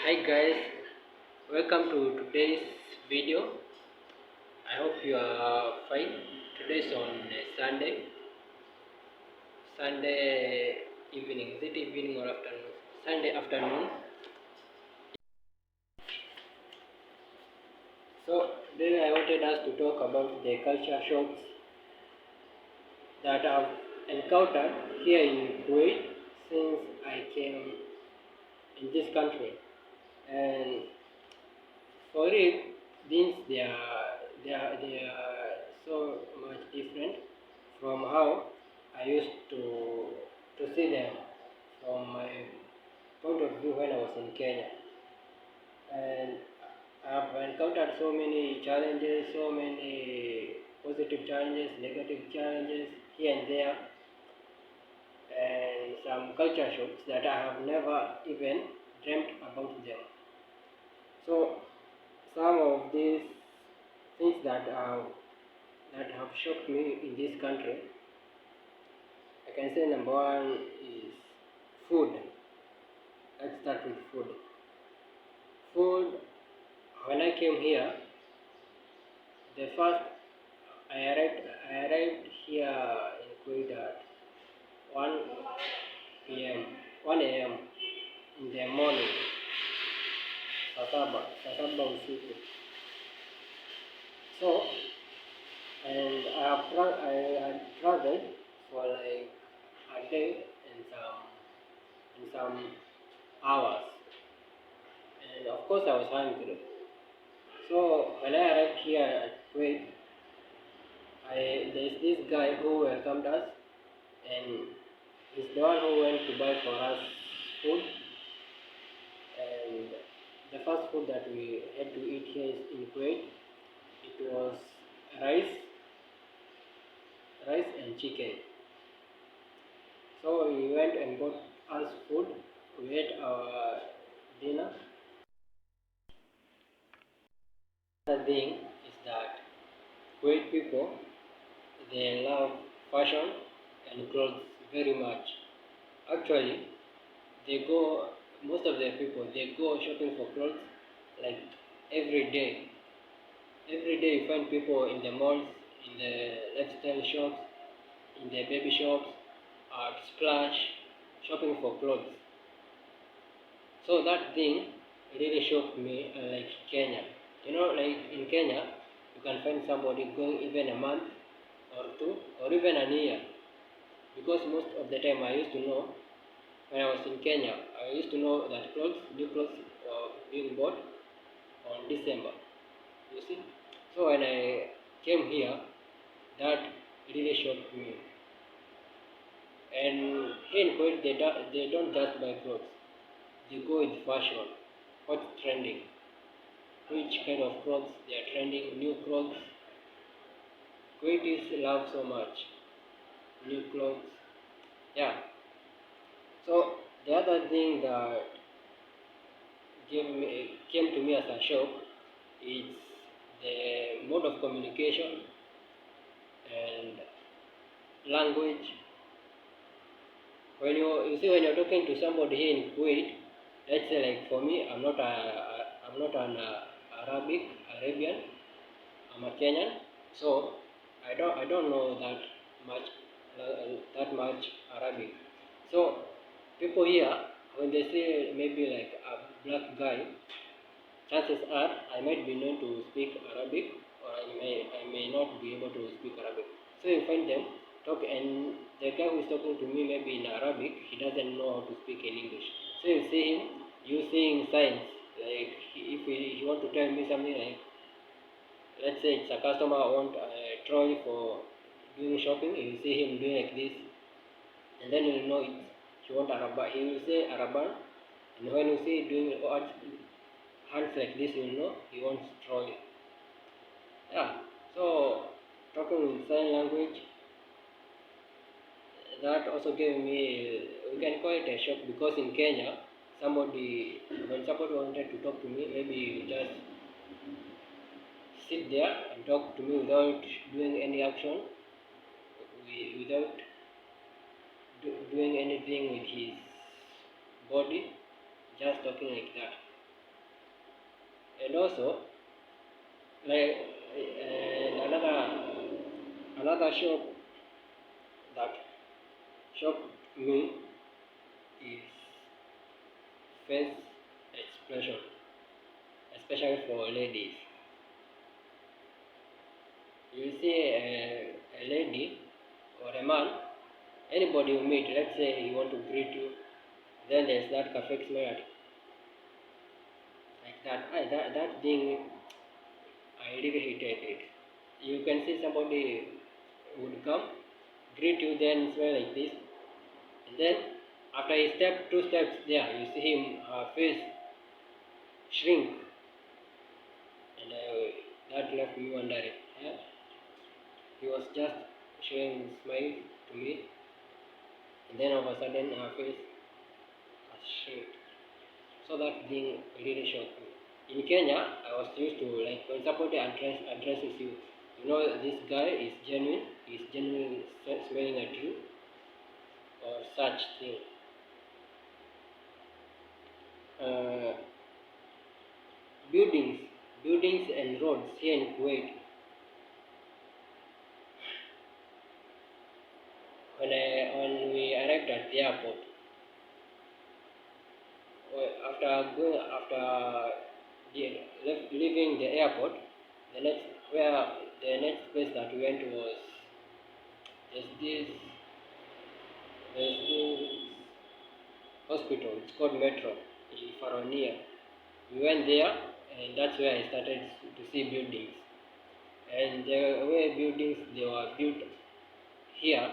Hi guys, welcome to today's video. I hope you are fine. Today's on Sunday evening. Is it evening or afternoon? Sunday afternoon. So today I wanted us to talk about the culture shocks that I've encountered here in Kuwait since I came in this country. And for it, things they are so much different from how I used to see them from my point of view when I was in Kenya. And I've encountered so many challenges, so many positive challenges, negative challenges here and there, and some culture shocks that I have never even dreamt about them. So some of these things that have shocked me in this country, I can say number one is food. Let's start with food. Food. When I came here, the first I arrived here in Kuwait at 1 p.m. 1 a.m. in the morning. Saa saba usiku. So, and I had traveled for like a day and some hours, and of course I was hungry. So when I arrived here at Kuwait, there's this guy who welcomed us, and he's the one who went to buy for us food. And the first food that we had to eat here in Kuwait, it was rice, rice and chicken. So we went and bought us food. We ate our dinner. The thing is that Kuwait people, they love fashion and clothes very much. Actually, they go most of the people they go shopping for clothes like every day. Every day you find people in the malls, in the lifestyle shops, in the baby shops, at Splash, shopping for clothes. So that thing really shocked me, like Kenya. Like in Kenya, you can find somebody going even a month or two or even a year. Because most of the time I used to know when I was in Kenya, I used to know that new clothes were being bought on December. You see? So when I came here, that really shocked me. And here in Kuwait, they don't just buy clothes. They go with fashion. What's trending? Which kind of clothes they are trending? New clothes. Kuwaitis love so much new clothes. Yeah. So the other thing that came to me as a shock is the mode of communication and language. When you're talking to somebody here in Kuwait, let's say like for me, I'm not an Arabian. I'm a Kenyan, so I don't know much that much Arabic. So people here, when they say maybe like a black guy, chances are I might be known to speak Arabic, or I may not be able to speak Arabic. So you find them talk, and the guy who is talking to me maybe in Arabic, he doesn't know how to speak in English. So you see him using signs, like if he want to tell me something, like let's say it's a customer want a trolley for doing shopping, you see him doing like this, and then you know he want Arabic. He will say Arabic, and when you see doing hands like this, you know he wants trolley. Yeah. So talking in sign language, that also gave me, we can call it a shock, because in Kenya, when somebody wanted to talk to me, maybe you just sit there and talk to me without doing any action, without doing anything with his body, just talking like that. And also, like and another shop that shocked me is face expression, especially for ladies. You see a lady or a man, anybody you meet, let's say he want to greet you, then there's that perfect smile like that. That thing, I really hated it. You can see somebody would come, greet you, then smile like this, and then after a step, two steps there, you see him, her face shrink, and that left me wondering. Yeah? He was just showing his smile to me, and then all of a sudden her face has shrunk. So that thing really shocked me. In Kenya, I was used to, like, when somebody addresses you, you know this guy is genuine, he's genuinely smiling at you, or such thing. Uh, buildings, buildings and roads here in Kuwait. When we arrived at the airport, after leaving the airport, the next where the next place that we went was there's this there's this hospital. It's called Metro in Faronia. We went there, and that's where I started to see buildings. And the way buildings they were built here,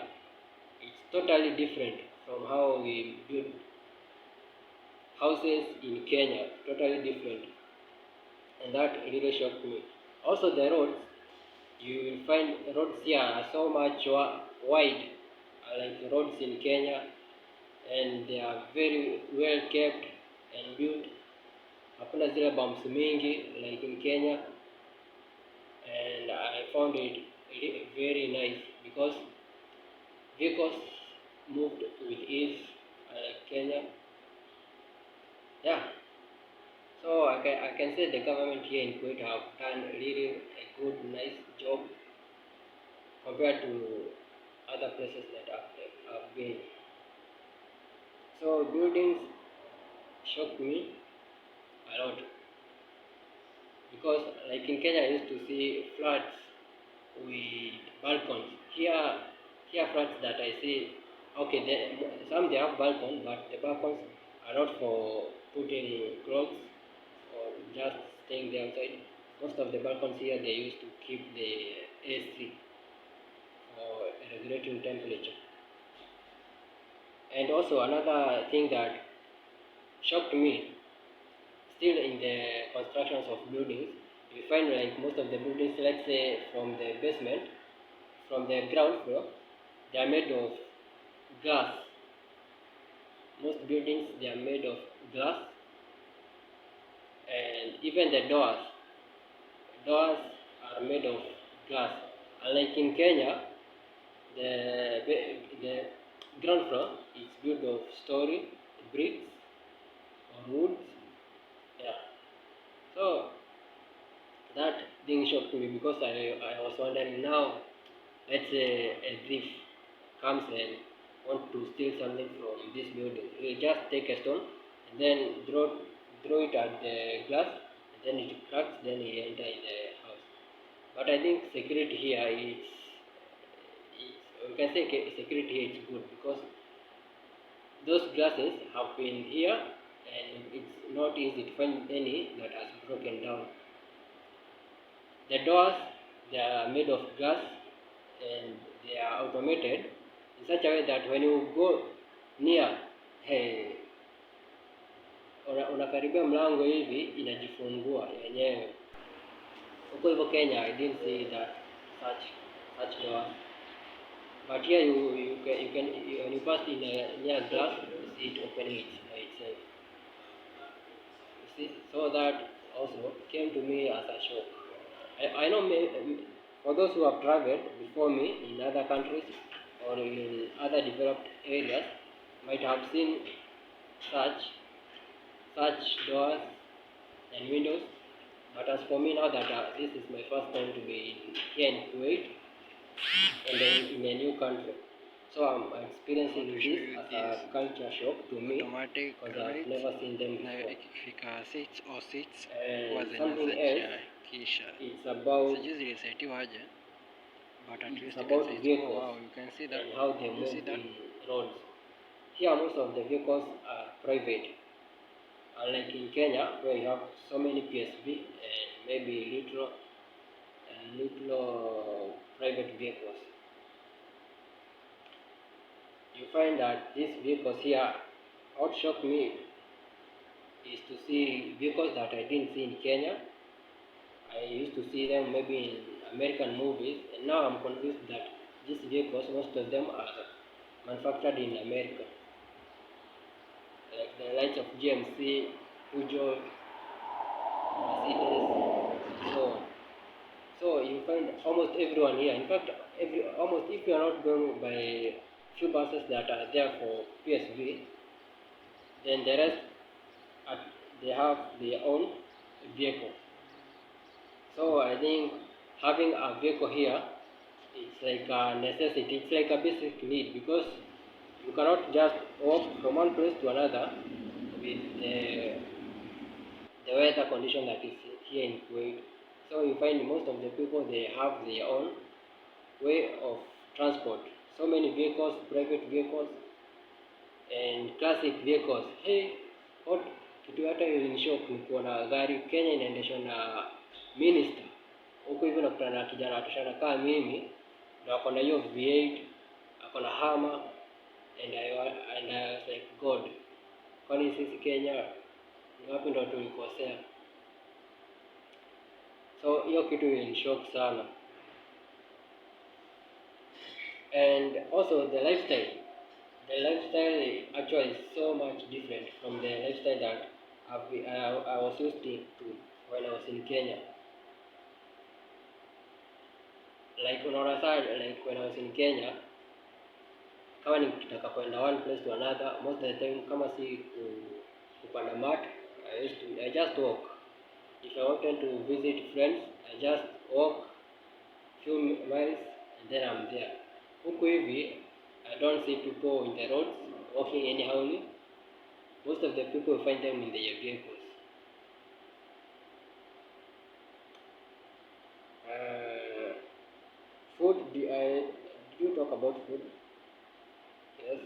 it's totally different from how we build houses in Kenya. Totally different, and that really shocked me. Also, the roads, you will find roads here are so much wide, like roads in Kenya, and they are very well kept and built. Hakuna zile bumps mingi like in Kenya, and I found it very nice because vehicles moved with ease like Kenya. Yeah, so I can say the government here in Kuwait have done really a good, nice job compared to other places that I've been. So buildings shocked me a lot because, like in Kenya, I used to see flats with balcons. Here flats that I see, okay, some they have balcons, but the balcons are not for putting clothes or just staying there outside. Most of the balcons here they used to keep the AC for regulating temperature. And also another thing that shocked me, still in the constructions of buildings, you find like most of the buildings, let's say from the basement, from the ground floor, they are made of glass. Most buildings they are made of glass, and even the doors are made of glass. Unlike in Kenya, the ground floor is built of story, bricks, or wood. Yeah. So that thing shocked me because I was wondering now, let's say a thief comes and want to steal something from this building. He'll just take a stone and then throw it at the glass, and then it cracks, then he enter in the house. But I think security here is we can say security here is good because those glasses have been here and it's not easy to find any that has broken down. The doors they are made of glass and they are automated in such a way that when you go near, hey, unakaribia mlango hivi inajifungua yenyewe. Huko hivyo Kenya I didn't see that such doors. But here when you pass in near glass, you see it opening it by itself. You see, so that also came to me as a shock. I know for those who have traveled before me in other countries or in other developed areas might have seen such doors and windows, But as for me now that this is my first time to be here in Kuwait and then in a new country, so I'm experiencing this as a culture shock to me because I've never seen them before. And something else, it's about vehicles and how they move in roads. Here most of the vehicles are private, unlike in Kenya where you have so many PSV and maybe little private vehicles. You find that these vehicles here, what shocked me is to see vehicles that I didn't see in Kenya. I used to see them maybe in American movies, and now I'm convinced that these vehicles, most of them are manufactured in America, like the likes of GMC, Peugeot, Mercedes, so on. So you find almost everyone here. In fact, almost if you are not going by few buses that are there for PSV, then the rest are, they have their own vehicle. So I think having a vehicle here, it's like a necessity. It's like a basic need because you cannot just walk from one place to another with the weather condition that is here in Kuwait. So you find most of the people they have their own way of transport. So many vehicles, private vehicles and classic vehicles. Hey, what kitu hata ilinishock ni kuona gari Kenya inaendeshwa na minister. Huko hivyo nakutana na kijana atoshana kama mimi na ako na hiyo V8, ako na Hammer and I was like God. Kwani sisi Kenya ni wapi ndo tulikosea? So hiyo kitu ilinishock sana. And also the lifestyle. The lifestyle actually is so much different from the lifestyle that I was used to when I was in Kenya. Like unaona saa, like when I was in Kenya, kama nikitaka kwenda one place to another, most of the time kama si kupanda mat, I just walk. If I wanted to visit friends, I just walk few miles and then I'm there. Huku hivi, I don't see people in the roads walking anyhowly. Most of the people find them in their vehicles. Food, did you talk about food? Yes.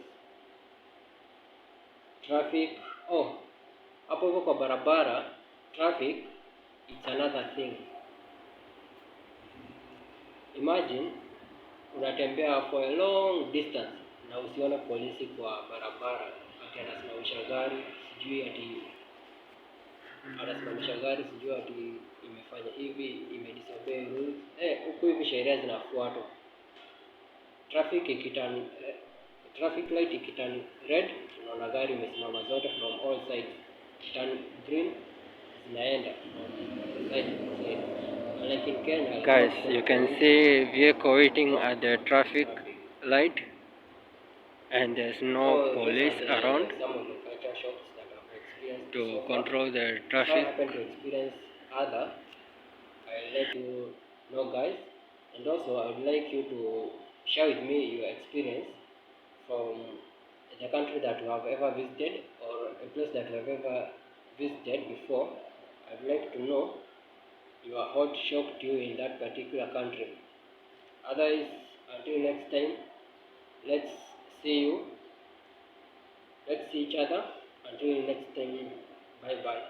Traffic. Oh, hapo hivyo kwa barabara, traffic, it's another thing. Imagine, unatembea for a long distance na usione polisi kwa barabara. Ati anasimamisha gari, sijui imefanya hivi, imedisobey rules. Huku hivi sheria zinafuatwa. Traffic light ikiturn red, unaona gari imesimama zote from all sides. Turn green, zinaenda from side to side. Like in Kenya, guys, you can see vehicle waiting at the traffic light, and there's no police around to control the traffic. If I happen to experience other, I'll let you know, guys, and also I would like you to share with me your experience from the country that you have ever visited or a place that you have ever visited before. I'd like to know what shocked you in that particular country. Otherwise, until next time, let's see each other. Until next time, bye bye.